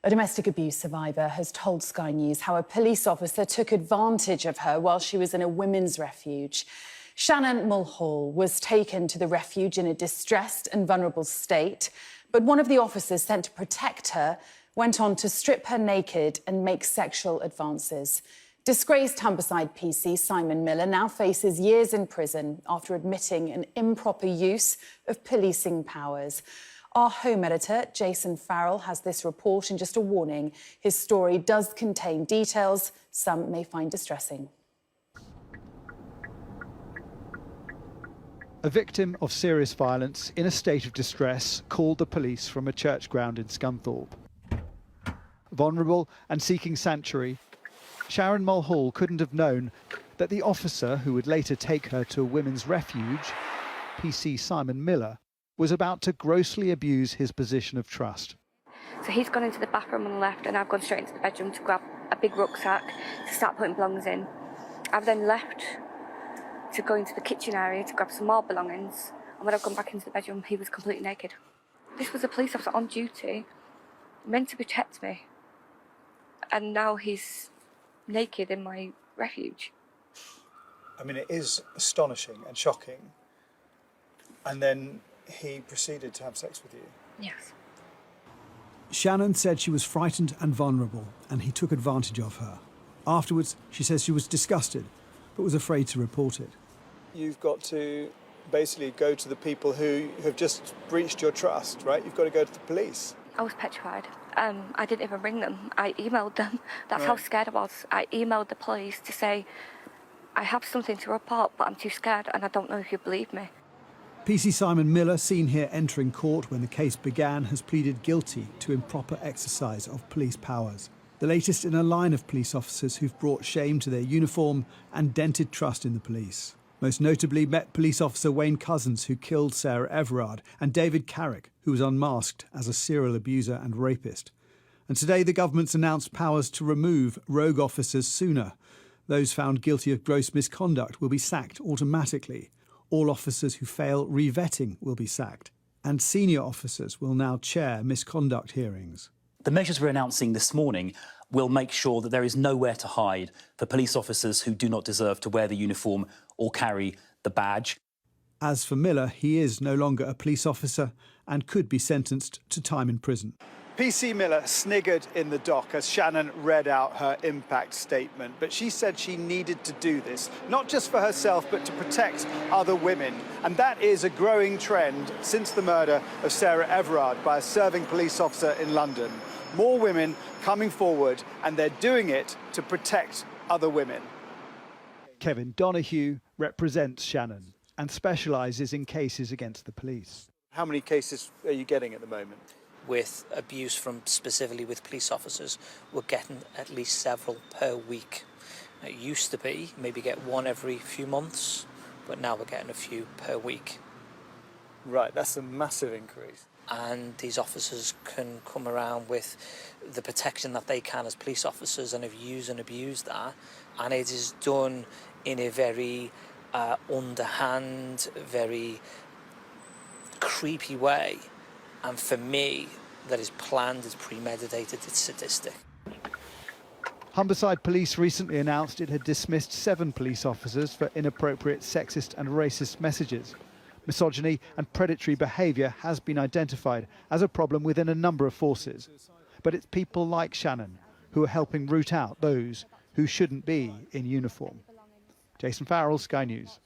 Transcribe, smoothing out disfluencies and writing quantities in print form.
A domestic abuse survivor has told Sky News how a police officer took advantage of her while she was in a women's refuge. Shannon Mulhall was taken to the refuge in a distressed and vulnerable state, but one of the officers sent to protect her went on to strip her naked and make sexual advances. Disgraced Humberside PC Simon Miller now faces years in prison after admitting an improper use of policing powers. Our home editor, Jason Farrell, has this report, and just a warning, his story does contain details some may find distressing. A victim of serious violence in a state of distress called the police from a church ground in Scunthorpe. Vulnerable and seeking sanctuary, Sharon Mulhall couldn't have known that the officer who would later take her to a women's refuge, PC Simon Miller, was about to grossly abuse his position of trust. So he's gone into the bathroom on the left and I've gone straight into the bedroom to grab a big rucksack to start putting belongings in. I've then left to go into the kitchen area to grab some more belongings, and when I've gone back into the bedroom, he was completely naked. This was a police officer on duty, meant to protect me, and now he's naked in my refuge. I mean, it is astonishing and shocking. And then he proceeded to have sex with you? Yes. Shannon said she was frightened and vulnerable, and he took advantage of her. Afterwards, she says she was disgusted, but was afraid to report it. You've got to basically go to the people who have just breached your trust, right? You've got to go to the police. I was petrified. I didn't even ring them. I emailed them. That's Right. how scared I was. I emailed the police to say, I have something to report, but I'm too scared and I don't know if you believe me. PC Simon Miller, seen here entering court when the case began, has pleaded guilty to improper exercise of police powers. The latest in a line of police officers who've brought shame to their uniform and dented trust in the police. Most notably Met Police Officer Wayne Cousins, who killed Sarah Everard, and David Carrick, who was unmasked as a serial abuser and rapist. And today the government's announced powers to remove rogue officers sooner. Those found guilty of gross misconduct will be sacked automatically. All officers who fail re-vetting will be sacked, and senior officers will now chair misconduct hearings. The measures we're announcing this morning will make sure that there is nowhere to hide for police officers who do not deserve to wear the uniform or carry the badge. As for Miller, he is no longer a police officer and could be sentenced to time in prison. PC Miller sniggered in the dock as Shannon read out her impact statement, but she said she needed to do this, not just for herself, but to protect other women. And that is a growing trend since the murder of Sarah Everard by a serving police officer in London. More women coming forward, and they're doing it to protect other women. Kevin Donoghue represents Shannon and specialises in cases against the police. How many cases are you getting at the moment? With abuse from specifically with police officers, we're getting at least several per week. It used to be maybe get one every few months, but now we're getting a few per week. Right, that's a massive increase. And these officers can come around with the protection that they can as police officers and have used and abused that, and it is done in a very underhand, very creepy way. And for me, that is planned, it's premeditated, it's sadistic. Humberside Police recently announced it had dismissed 7 police officers for inappropriate sexist and racist messages. Misogyny and predatory behaviour has been identified as a problem within a number of forces. But it's people like Shannon who are helping root out those who shouldn't be in uniform. Jason Farrell, Sky News.